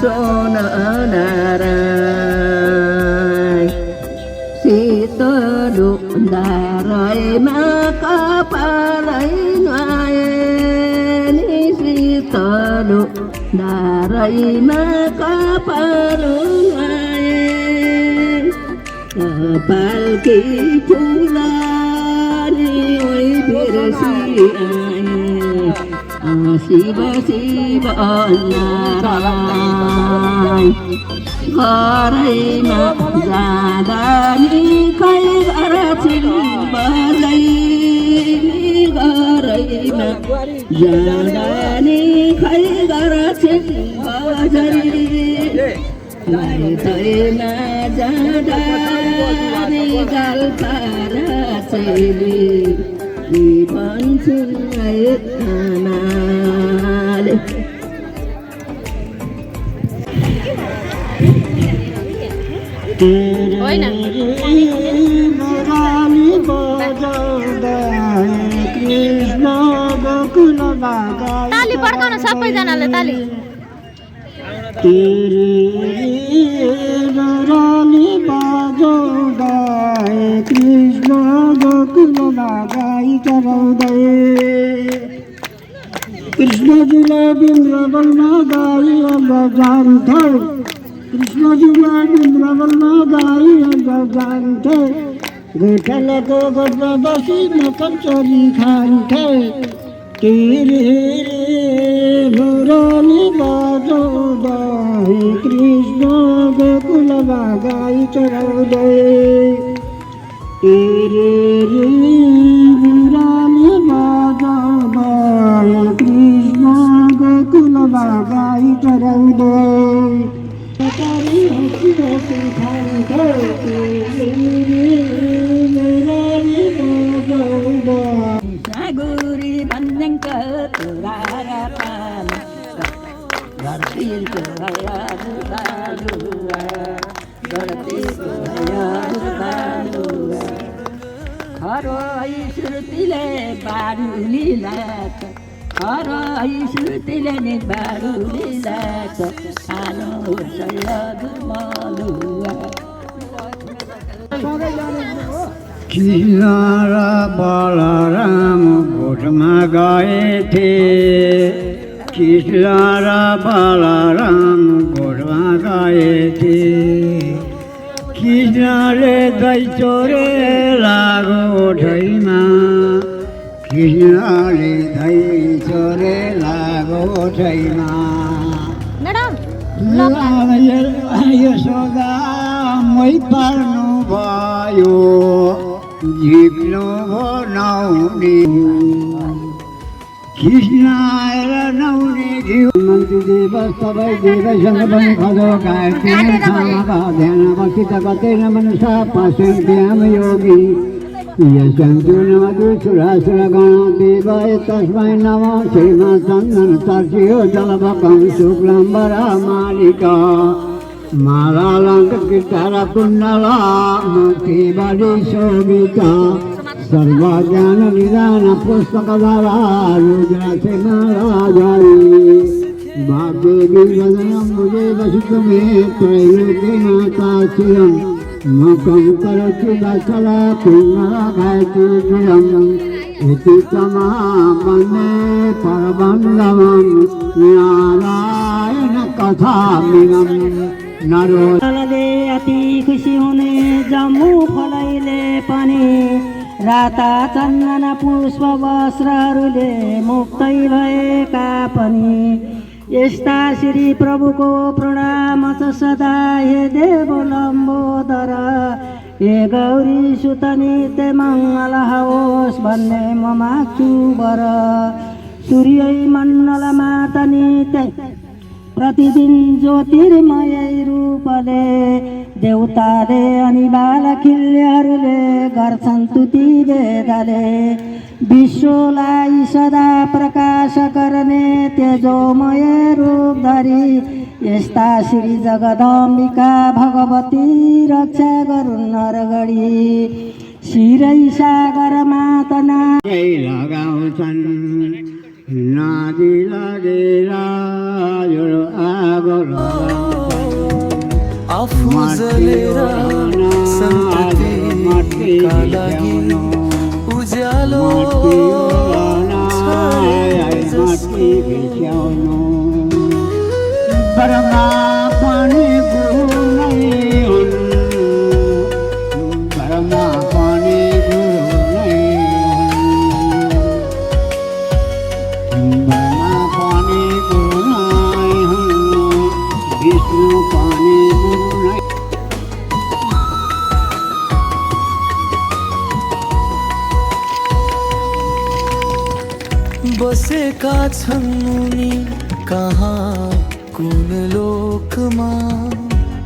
सोन नाराय शीतल धारायमा कपालै नुहाए नि शीतल धारायमा कपाल नुहाए कपालकी फुलानी ओइ बिर्सी आए शिव शिव नारायण घरैमा जाँदा नि खै गर्छिन् बजै घरैमा जाँदा नि खै गर्छिन् बजै घरैमा जाँदा नि गालपारा चेली भन्छन् आमाले ताली पड्काउन सबैजनाले ताली कृष्ण गोकुलमा गाई चराउँदै कृष्णजीलाई वृन्दावनमा गाई जान्थे कृष्णजीलाई वृन्दावनमा गाई जान्थे गोठालाको गोठमा बसी म कचरी खान्थे मुरली बजाउँदै कृष्ण गोकुलमा गाई चराउँदै मुरली बजाउँदै कृष्ण गोकुलमा गाई चराउँदै सागुरी भन्नेङ्क तुरारापान धरतीको हयार बालुवा धरतीको हयार बालुवा खरो सुरतीले बारुली लाग्छ खरो सुरतीले नि बारुली लाग्छ सानो दुर्मलुवा कृष्ण र बलराम गोठमा गएथे कृष्ण र बलराम गोठमा गएथे कृष्णले दही चोरे लागो ओठैमा कृष्णले दही चोरे लागो ओठैमा यशोदा मै पार्नु भयो झिक्नु भो नौनी कृष्ण आएर नौनी घिउ मन्त्री देव सबै देवसँग पनि खजो गायत्री ध्यान बसित कतै नमनसा पाश्यन्त्याम योगी यसुरासुर गण देव तस्मै नमः श्रीमा चन्दन चर्चियो जलभकं शुक्लम्बरा मालिका मालालङ्कृतार कुण्डला मुक्तिबली शोभिता सर्वज्ञान निदान पुस्तकधारा रुद्राक्षे मालाधारी भाग्यदेवी वदनं मुझे वसितुमे त्रैलोक्ये माता चिरं मुखं करोति वत्सला पुण्यला गायत्री गिरम् इति तमामन्ये परबन्धवं नारायण कथामिमम् नरो अति खुसी हुने जम्मू फलैले पनि राता चन्दन पुष्प वस्त्रहरूले मुक्तै भएका पनि यस्ता श्री प्रभुको प्रणाम छ सदा हे देव लम्बोदर हे गौरी सुत नित्य मङ्गल होस् भन्ने म माग्छु वर सूर्य मण्डलमा त नित्य प्रतिदिन ज्योतिर्मय रूपले देवताले अनि बालखिल्यहरूले गर्छन् स्तुति वेदले विश्वलाई सदा प्रकाश गर्ने तेजोमय रूप धरी यस्ता श्री जगदम्बिका भगवती रक्षा गरुन् नरगढी शिरै सागरमा त लगाउँछन् नदी लगेर आगो आफू जलेर सन्ततिका लागि उज्यालो बरमा पानी गुरु नहीं हुन् बरमा पानी गुरु नहीं हुन् बरमा पानी गुरु नहीं हुन् विष्णु पानी गुरु नहीं बसेका छन् उनी कहाँ कुन लोकमा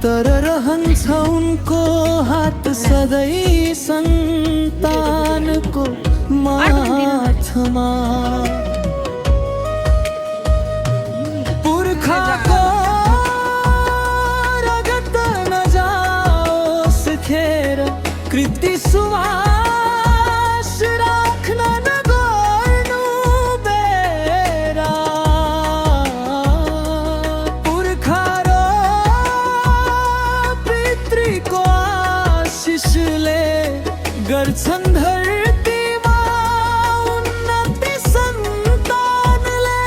तर रहन्छ उनको हात सधैँ सन्तानको माथमा पुर्खाको रगत नजाओस् खेर कृति सुवास राख्न नगर्नु बेरा पुर्खा र पितृको आशिषले गर्छन् धरतीमा उन्नति सन्तानले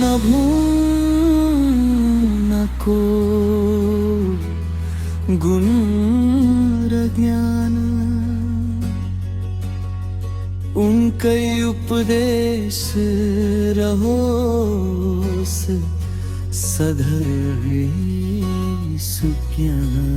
नभुनको गुण र ज्ञान उनकै उपदेश रहोस् सधैँ सुज्ञान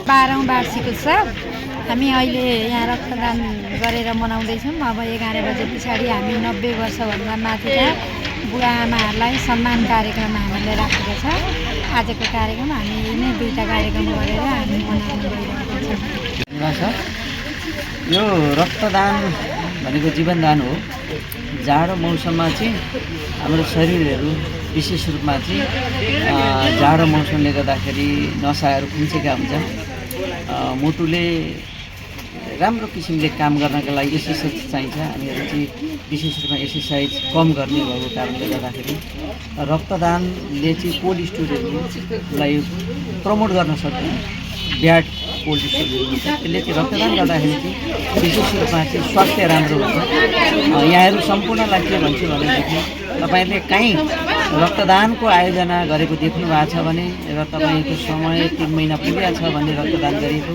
बाह्रौँ वार्षिक उत्सव हामी अहिले यहाँ रक्तदान गरेर मनाउँदैछौँ। अब 11 बजे पछाडि हामी 90 वर्षभन्दा माथिका बुढा आमाहरूलाई सम्मान कार्यक्रम हामीले राखेको छ। आजको कार्यक्रम हामी नै 2टा कार्यक्रम गरेर हामी मनाउन गइरहेको छौँ। यो रक्तदान भनेको जीवनदान हो। जाडो मौसममा चाहिँ हाम्रो शरीरहरू विशेष रूपमा चाहिँ जाडो मौसमले गर्दाखेरि नसाहरू खुम्चेका हुन्छन्। मुटुले राम्रो किसिमले काम गर्नका लागि एक्सर्साइज चाहिन्छ। हामीहरू चाहिँ विशेष रूपमा एक्सर्साइज कम गर्ने भएको कारणले गर्दाखेरि रक्तदानले चाहिँ कोल्ड स्टोरेजलाई प्रमोट गर्न सक्छ। ब्याड कोल्ड स्टोरेज हुन्छ, त्यसले चाहिँ रक्तदान गर्दाखेरि चाहिँ विशेष रूपमा चाहिँ स्वास्थ्य राम्रो हुन्छ। यहाँहरू सम्पूर्णलाई के भन्छु भनेदेखि तपाईँहरूले काहीँ रक्तदानको आयोजना गरेको देख्नु भएको छ भने र तपाईँको समय 3 महिना पुगेको छ भने रक्तदान गरेको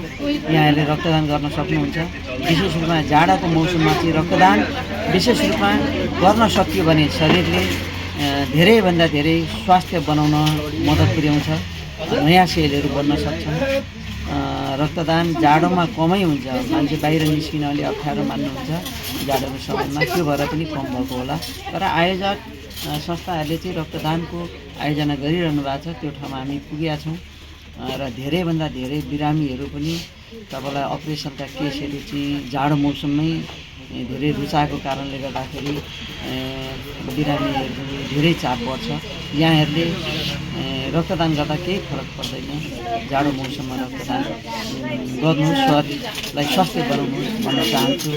यहाँहरूले रक्तदान गर्न सक्नुहुन्छ। विशेष रूपमा जाडाको मौसममा चाहिँ रक्तदान विशेष रूपमा गर्न सकियो भने शरीरले धेरैभन्दा धेरै स्वास्थ्य बनाउन मद्दत पुर्याउँछ। नयाँ सेलहरू बन्न सक्छन्। रक्तदान जाडोमा कमै हुन्छ, मान्छे बाहिर निस्किन अलि अप्ठ्यारो मान्नुहुन्छ जाडोको समयमा, त्यो भएर पनि कम भएको होला। तर आयोजक संस्थाहरूले चाहिँ रक्तदानको आयोजना गरिरहनु भएको छ। त्यो ठाउँमा हामी पुगेका छौँ र धेरैभन्दा धेरै बिरामीहरू पनि तपाईँलाई अपरेसनका केसहरू चाहिँ जाडो मौसममै धेरै रुचाएको कारणले गर्दाखेरि बिरामीहरू धेरै चाप पर्छ। यहाँहरूले रक्तदान गर्दा केही फरक पर्दैन। जाडो मौसममा रक्तदान गर्नुहोस्, शरीरलाई स्वस्थ बनाउनुहोस् भन्न चाहन्छु।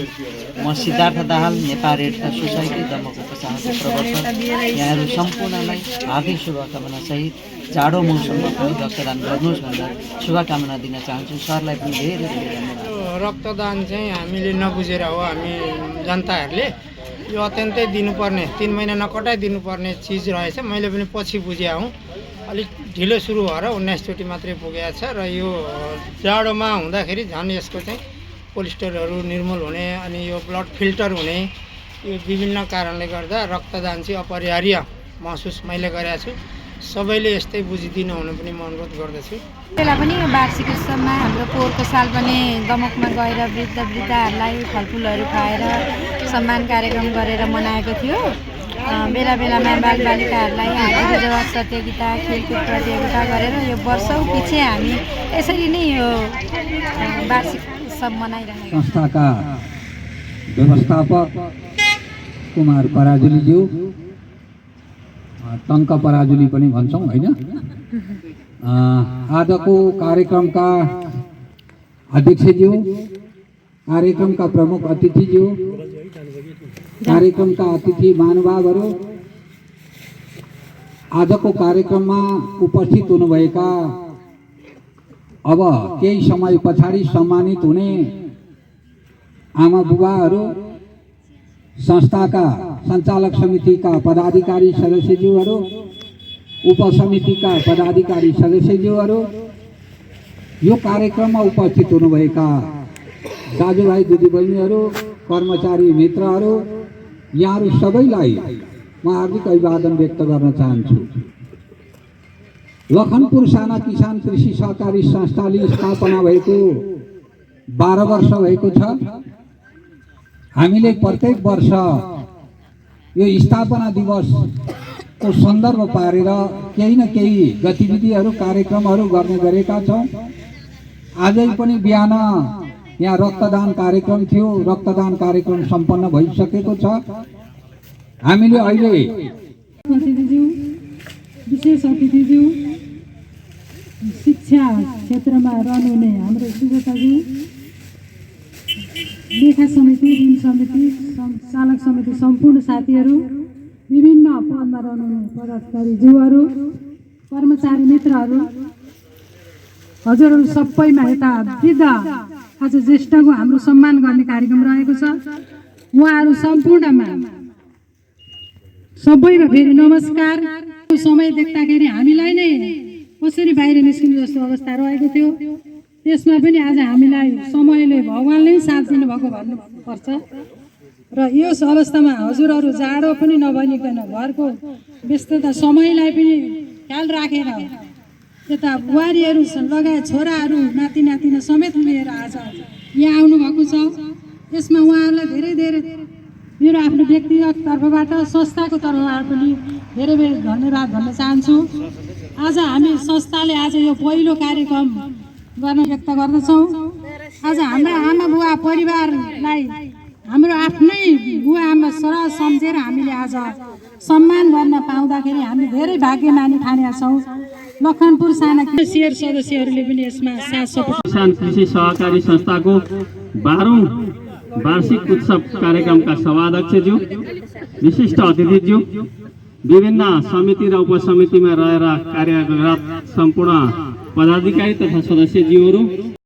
म Siddhartha Dahal, Nepal red cross society दमकको उपचारको प्रवर्तक, यहाँहरू सम्पूर्णलाई हार्दिक शुभकामना सहित जाडो मौसममा पनि रक्तदान गर्नुहोस् भनेर शुभकामना दिन चाहन्छु। सरलाई पनि धेरै धेरै धन्यवाद। रक्तदान चाहिँ हामीले नबुझेर हो, हामी जनताहरूले यो अत्यन्तै दिनुपर्ने 3 महिना नकटाइ दिनुपर्ने चिज रहेछ। मैले पनि पछि बुझेँ हूँ, अलिक ढिलो सुरु भएर 19 चोटि मात्रै पुगेको छ र यो जाडोमा हुँदाखेरि झन् यसको चाहिँ कोलेस्ट्रोलहरू निर्मूल हुने अनि यो ब्लड फिल्टर हुने यो विभिन्न कारणले गर्दा रक्तदान चाहिँ अपरिहार्य महसुस मैले गरेको छु। सबैले यस्तै बुझिदिनु हुन पनि म अनुरोध गर्दछु। बेला पनि यो वार्षिक उत्सवमा हाम्रो पोहोरको साल पनि दमकमा गएर वृद्धहरूलाई फलफुलहरू खुवाएर सम्मान कार्यक्रम गरेर मनाएको थियो। बेला बेलामा बालबालिकाहरूलाई हाजिरी जवाब प्रतियोगिता, खेलकुद प्रतियोगिता गरेर यो वर्षौँ पछि हामी यसरी नै यो वार्षिक उत्सव मनाइरहेका छौँ। संस्थाका व्यवस्थापक कुमार पराजुलीज्यू, टङ्क पराजुली पनि भन्छौँ होइन, आजको कार्यक्रमका अध्यक्षज्यू, कार्यक्रमका प्रमुख अतिथिज्यू, कार्यक्रमका अतिथि महानुभावहरू, आजको कार्यक्रममा उपस्थित हुनुभएका अब केही समय पछाडि सम्मानित हुने आमा बुबाहरू, संस्थाका सञ्चालक समितिका पदाधिकारी सदस्यज्यूहरू, उपसमितिका पदाधिकारी सदस्यज्यूहरू, यो कार्यक्रममा उपस्थित हुनुभएका दाजुभाइ दिदीबहिनीहरू, कर्मचारी मित्रहरू, यहाँहरू सबैलाई म हार्दिक अभिवादन व्यक्त गर्न चाहन्छु। लखनपुर साना किसान कृषि सहकारी संस्थाले स्थापना भएको 12 वर्ष भएको छ। हामीले प्रत्येक वर्ष यो स्थापना दिवसको सन्दर्भ पारेर केही न केही गतिविधिहरू, कार्यक्रमहरू गर्ने गरेका छौँ। आजै पनि बिहान यहाँ रक्तदान कार्यक्रम थियो, रक्तदान कार्यक्रम सम्पन्न भइसकेको छ। हामीले अहिले अतिथिज्यू, विशेष अतिथिज्यू, शिक्षा क्षेत्रमा रहनुहुने हाम्रो सुजाताज्यू, लेखा समिति, ऋण समिति, चालक समिति सम्पूर्ण साथीहरू, विभिन्न पदमा रहनुहुने पदाधिकारीज्यूहरू, कर्मचारी मित्रहरू, हजुरहरू सबैमा यता वृद्ध आज ज्येष्ठको हाम्रो सम्मान गर्ने कार्यक्रम रहेको छ। उहाँहरू सम्पूर्णमा सबैमा फेरि नमस्कार। समय देख्दाखेरि हामीलाई नै कसरी बाहिर निस्किनु जस्तो अवस्था रहेको थियो, त्यसमा पनि आज हामीलाई समयले भगवानले साथ दिनुभएको भन्नुपर्छ। र यस अवस्थामा हजुरहरू जाडो पनि नबनिकन घरको व्यस्तता समयलाई पनि ख्याल राखेर यता बुहारीहरू लगायत छोराहरू, नाति नातिना समेत लिएर आज यहाँ आउनुभएको छ। यसमा उहाँहरूलाई धेरै धेरै मेरो आफ्नो व्यक्तिगत तर्फबाट, संस्थाको तर्फबाट पनि धेरै धेरै धन्यवाद भन्न चाहन्छु। आज हामी संस्थाले आज यो पहिलो कार्यक्रम गर्न व्यक्त गर्दछौँ। आज हाम्रा आमा बुवा परिवारलाई हाम्रो आफ्नै बुवा आमा सरह सम्झेर हामीले आज सम्मान गर्न पाउँदाखेरि हामी धेरै भाग्यमानी ठानेका छौँ। लखनपुर साना शेयर सदस्यहरूले पनि यसमा साथ सपोर्ट। किसान कृषि सहकारी संस्थाको 12औं वार्षिक उत्सव कार्यक्रमका सभाध्यक्षज्यू, विशिष्ट अतिथिज्यू, विभिन्न समिति र उपसमितिमा रहेर कार्यरत सम्पूर्ण पदाधिकारी तथा सदस्यज्यूहरू,